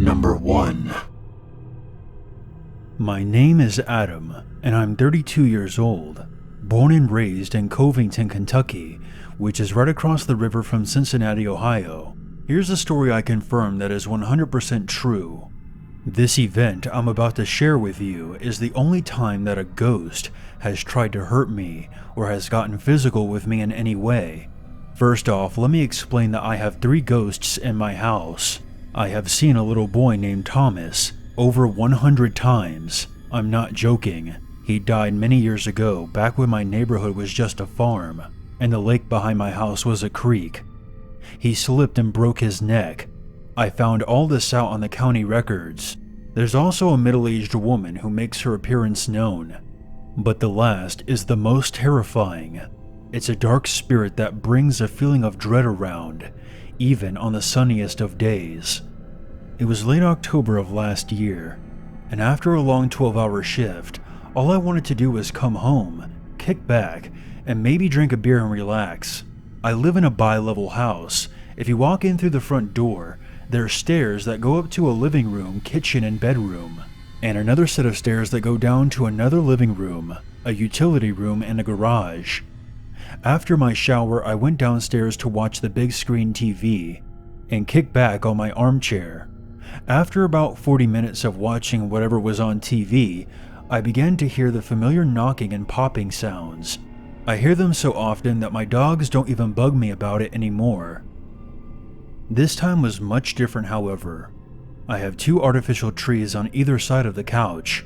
Number 1. My name is Adam, and I'm 32 years old, born and raised in Covington, Kentucky, which is right across the river from Cincinnati, Ohio. Here's a story I confirm that is 100% true. This event I'm about to share with you is the only time that a ghost has tried to hurt me or has gotten physical with me in any way. First off, let me explain that I have 3 ghosts in my house. I have seen a little boy named Thomas over 100 times. I'm not joking. He died many years ago, back when my neighborhood was just a farm, and the lake behind my house was a creek. He slipped and broke his neck. I found all this out on the county records. There's also a middle-aged woman who makes her appearance known. But the last is the most terrifying. It's a dark spirit that brings a feeling of dread around, even on the sunniest of days. It was late October of last year, and after a long 12-hour shift, all I wanted to do was come home, kick back, and maybe drink a beer and relax. I live in a bi-level house. If you walk in through the front door, there are stairs that go up to a living room, kitchen, and bedroom, and another set of stairs that go down to another living room, a utility room, and a garage. After my shower, I went downstairs to watch the big screen TV and kick back on my armchair. After about 40 minutes of watching whatever was on TV, I began to hear the familiar knocking and popping sounds. I hear them so often that my dogs don't even bug me about it anymore. This time was much different, however. I have 2 artificial trees on either side of the couch.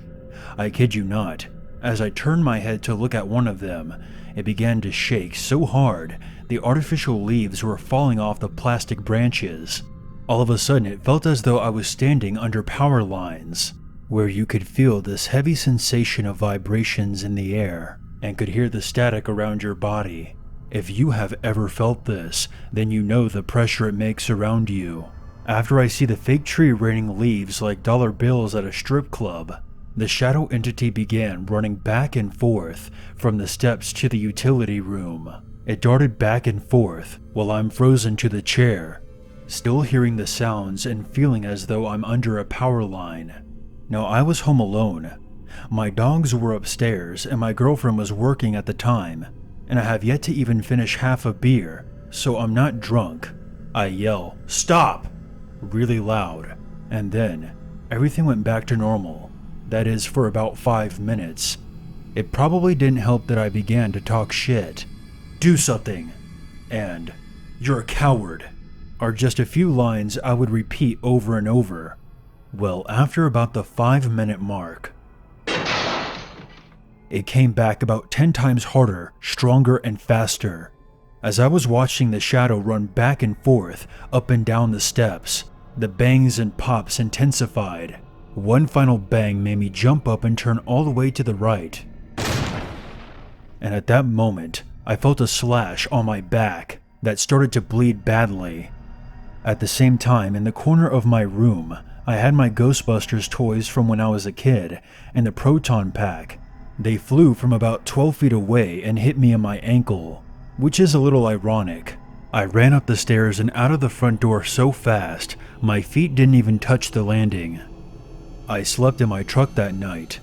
I kid you not, as I turned my head to look at one of them, it began to shake so hard the artificial leaves were falling off the plastic branches. All of a sudden, it felt as though I was standing under power lines, where you could feel this heavy sensation of vibrations in the air and could hear the static around your body. If you have ever felt this, then you know the pressure it makes around you. After I see the fake tree raining leaves like dollar bills at a strip club, the shadow entity began running back and forth from the steps to the utility room. It darted back and forth while I'm frozen to the chair, still hearing the sounds and feeling as though I'm under a power line. Now, I was home alone. My dogs were upstairs and my girlfriend was working at the time, and I have yet to even finish half a beer, so I'm not drunk. I yell, "Stop!" really loud, and then everything went back to normal. That is, for about 5 minutes. It probably didn't help that I began to talk shit. "Do something," and "You're a coward," are just a few lines I would repeat over and over. Well, after about the 5-minute mark, it came back about 10 times harder, stronger, and faster. As I was watching the shadow run back and forth, up and down the steps, the bangs and pops intensified. One final bang made me jump up and turn all the way to the right. And at that moment, I felt a slash on my back that started to bleed badly. At the same time, in the corner of my room, I had my Ghostbusters toys from when I was a kid and the proton pack. They flew from about 12 feet away and hit me in my ankle, which is a little ironic. I ran up the stairs and out of the front door so fast, my feet didn't even touch the landing. I slept in my truck that night.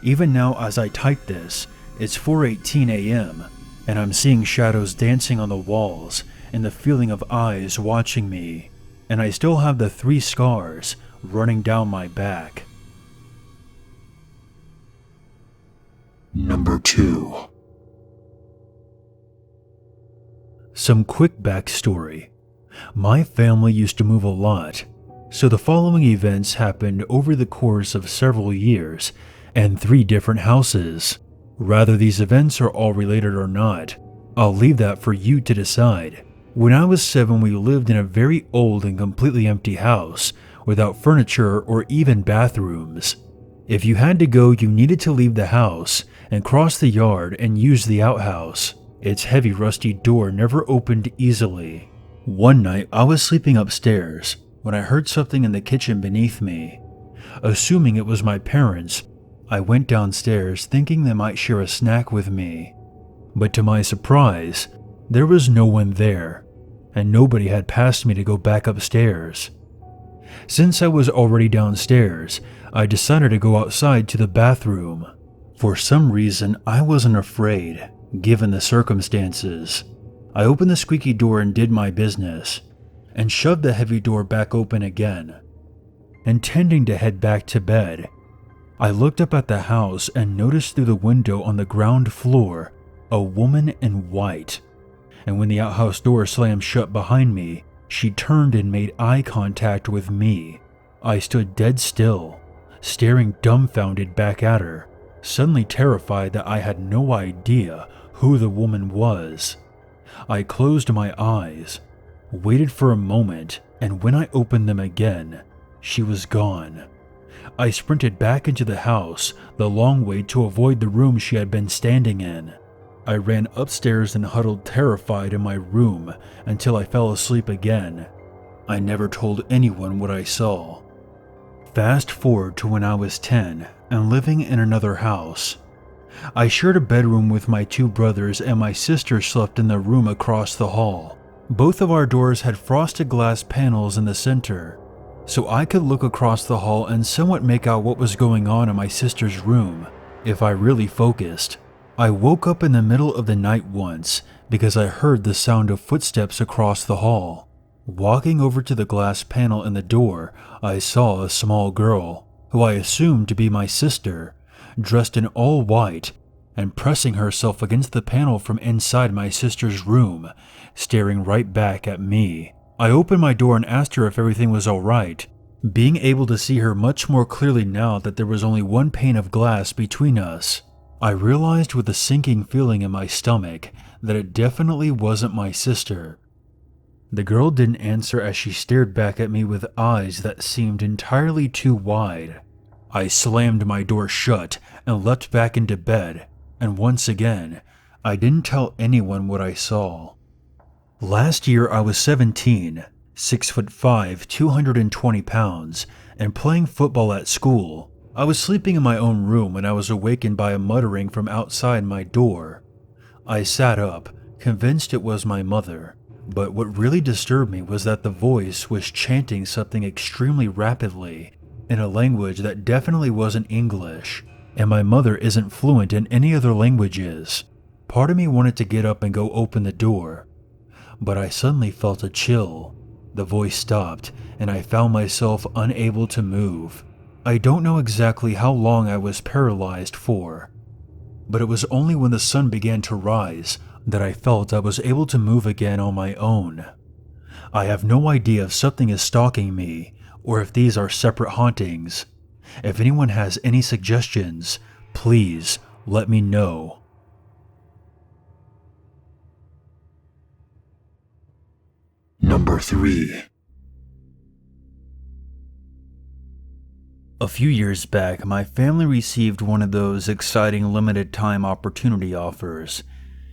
Even now as I type this, it's 4:18 a.m., and I'm seeing shadows dancing on the walls and the feeling of eyes watching me, and I still have the 3 scars running down my back. Number 2. Some quick backstory. My family used to move a lot, so the following events happened over the course of several years and 3 different houses. Whether these events are all related or not, I'll leave that for you to decide. When I was 7, we lived in a very old and completely empty house without furniture or even bathrooms. If you had to go, you needed to leave the house and cross the yard and use the outhouse. Its heavy rusty door never opened easily. One night, I was sleeping upstairs when I heard something in the kitchen beneath me. Assuming it was my parents, I went downstairs thinking they might share a snack with me. But to my surprise, there was no one there, and nobody had passed me to go back upstairs. Since I was already downstairs, I decided to go outside to the bathroom. For some reason, I wasn't afraid, given the circumstances. I opened the squeaky door and did my business, and shoved the heavy door back open again. Intending to head back to bed, I looked up at the house and noticed through the window on the ground floor a woman in white. And when the outhouse door slammed shut behind me, she turned and made eye contact with me. I stood dead still, staring dumbfounded back at her, suddenly terrified that I had no idea who the woman was. I closed my eyes, waited for a moment, and when I opened them again, she was gone. I sprinted back into the house, the long way to avoid the room she had been standing in. I ran upstairs and huddled terrified in my room until I fell asleep again. I never told anyone what I saw. Fast forward to when I was 10 and living in another house. I shared a bedroom with my two brothers and my sister slept in the room across the hall. Both of our doors had frosted glass panels in the center, so I could look across the hall and somewhat make out what was going on in my sister's room, if I really focused. I woke up in the middle of the night once because I heard the sound of footsteps across the hall. Walking over to the glass panel in the door, I saw a small girl, who I assumed to be my sister, dressed in all white and pressing herself against the panel from inside my sister's room, staring right back at me. I opened my door and asked her if everything was alright, being able to see her much more clearly now that there was only one pane of glass between us. I realized with a sinking feeling in my stomach that it definitely wasn't my sister. The girl didn't answer as she stared back at me with eyes that seemed entirely too wide. I slammed my door shut and leapt back into bed, and once again, I didn't tell anyone what I saw. Last year I was 17, 6'5", 220 pounds, and playing football at school. I was sleeping in my own room when I was awakened by a muttering from outside my door. I sat up, convinced it was my mother, but what really disturbed me was that the voice was chanting something extremely rapidly, in a language that definitely wasn't English, and my mother isn't fluent in any other languages. Part of me wanted to get up and go open the door, but I suddenly felt a chill. The voice stopped, and I found myself unable to move. I don't know exactly how long I was paralyzed for, but it was only when the sun began to rise that I felt I was able to move again on my own. I have no idea if something is stalking me, or if these are separate hauntings. If anyone has any suggestions, please let me know. Number 3. A few years back, my family received one of those exciting limited time opportunity offers.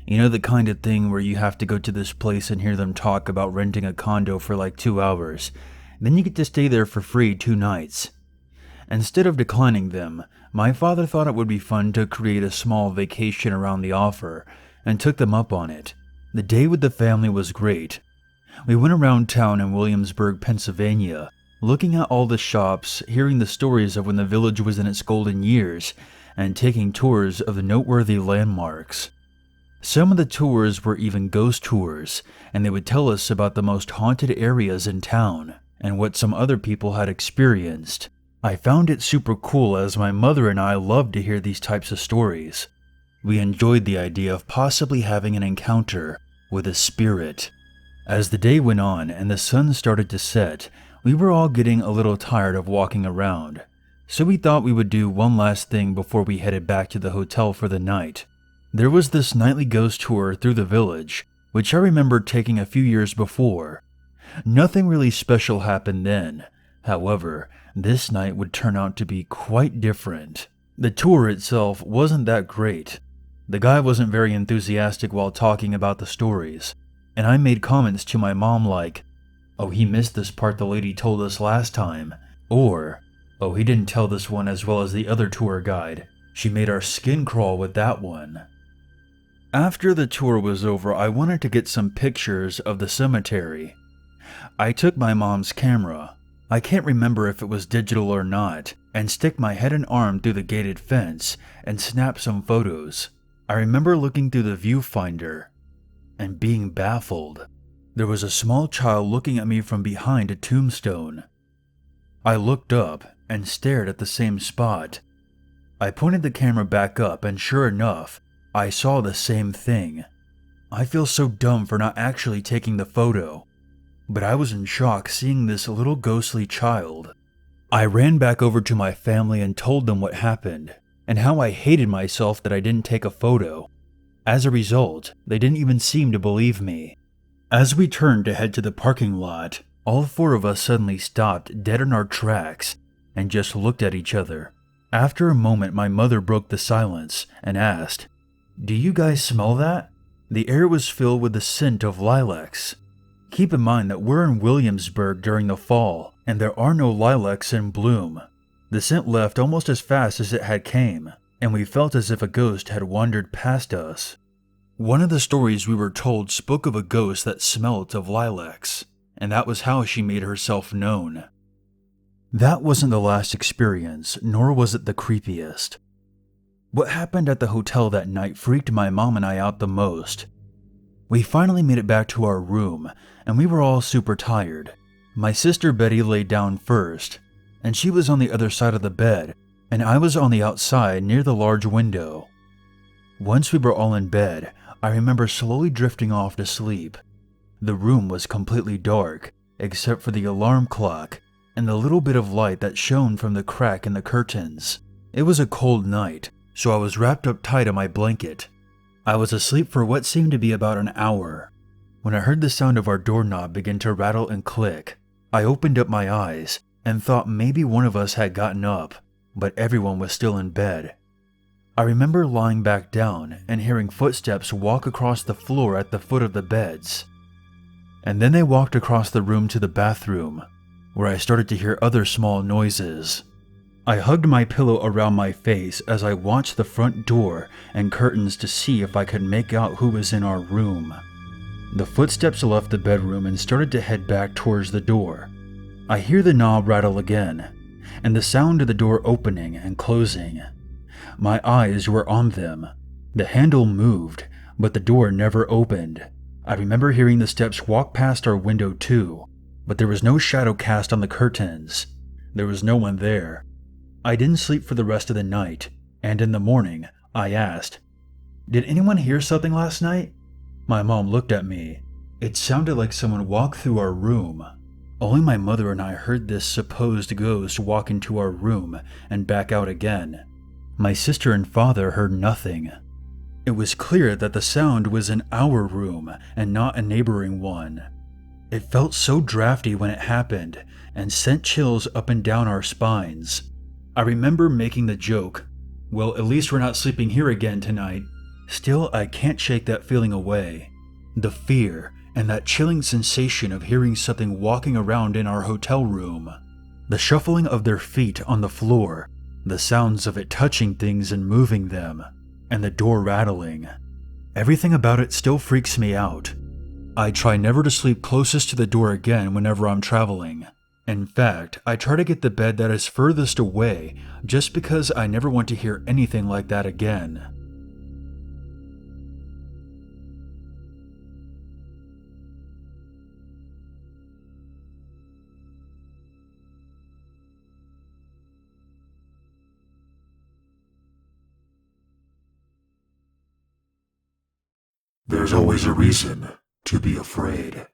You know, the kind of thing where you have to go to this place and hear them talk about renting a condo for like 2 hours. Then you get to stay there for free 2 nights. Instead of declining them, my father thought it would be fun to create a small vacation around the offer and took them up on it. The day with the family was great. We went around town in Williamsburg, Pennsylvania, looking at all the shops, hearing the stories of when the village was in its golden years, and taking tours of the noteworthy landmarks. Some of the tours were even ghost tours, and they would tell us about the most haunted areas in town, and what some other people had experienced. I found it super cool as my mother and I loved to hear these types of stories. We enjoyed the idea of possibly having an encounter with a spirit. As the day went on and the sun started to set, we were all getting a little tired of walking around, so we thought we would do one last thing before we headed back to the hotel for the night. There was this nightly ghost tour through the village, which I remembered taking a few years before. Nothing really special happened then. However, this night would turn out to be quite different. The tour itself wasn't that great. The guy wasn't very enthusiastic while talking about the stories, and I made comments to my mom like, "Oh, he missed this part the lady told us last time," or, "Oh, he didn't tell this one as well as the other tour guide. She made our skin crawl with that one." After the tour was over, I wanted to get some pictures of the cemetery. I took my mom's camera. I can't remember if it was digital or not, and stick my head and arm through the gated fence and snap some photos. I remember looking through the viewfinder and being baffled. There was a small child looking at me from behind a tombstone. I looked up and stared at the same spot. I pointed the camera back up and sure enough, I saw the same thing. I feel so dumb for not actually taking the photo, but I was in shock seeing this little ghostly child. I ran back over to my family and told them what happened, and how I hated myself that I didn't take a photo. As a result, they didn't even seem to believe me. As we turned to head to the parking lot, all four of us suddenly stopped dead in our tracks and just looked at each other. After a moment, my mother broke the silence and asked, "Do you guys smell that?" The air was filled with the scent of lilacs. Keep in mind that we're in Williamsburg during the fall, and there are no lilacs in bloom. The scent left almost as fast as it had came, and we felt as if a ghost had wandered past us. One of the stories we were told spoke of a ghost that smelt of lilacs, and that was how she made herself known. That wasn't the last experience, nor was it the creepiest. What happened at the hotel that night freaked my mom and I out the most. We finally made it back to our room, and we were all super tired. My sister Betty laid down first, and she was on the other side of the bed, and I was on the outside near the large window. Once we were all in bed, I remember slowly drifting off to sleep. The room was completely dark, except for the alarm clock and the little bit of light that shone from the crack in the curtains. It was a cold night, so I was wrapped up tight in my blanket. I was asleep for what seemed to be about an hour. When I heard the sound of our doorknob begin to rattle and click, I opened up my eyes and thought maybe one of us had gotten up, but everyone was still in bed. I remember lying back down and hearing footsteps walk across the floor at the foot of the beds. And then they walked across the room to the bathroom, where I started to hear other small noises. I hugged my pillow around my face as I watched the front door and curtains to see if I could make out who was in our room. The footsteps left the bedroom and started to head back towards the door. I hear the knob rattle again, and the sound of the door opening and closing. My eyes were on them. The handle moved, but the door never opened. I remember hearing the steps walk past our window too, but there was no shadow cast on the curtains. There was no one there. I didn't sleep for the rest of the night, and in the morning, I asked, "Did anyone hear something last night?" My mom looked at me. It sounded like someone walked through our room. Only my mother and I heard this supposed ghost walk into our room and back out again. My sister and father heard nothing. It was clear that the sound was in our room and not a neighboring one. It felt so drafty when it happened and sent chills up and down our spines. I remember making the joke, "Well, at least we're not sleeping here again tonight." Still, I can't shake that feeling away. The fear and that chilling sensation of hearing something walking around in our hotel room. The shuffling of their feet on the floor, the sounds of it touching things and moving them, and the door rattling. Everything about it still freaks me out. I try never to sleep closest to the door again whenever I'm traveling. In fact, I try to get the bed that is furthest away just because I never want to hear anything like that again. There's always a reason to be afraid.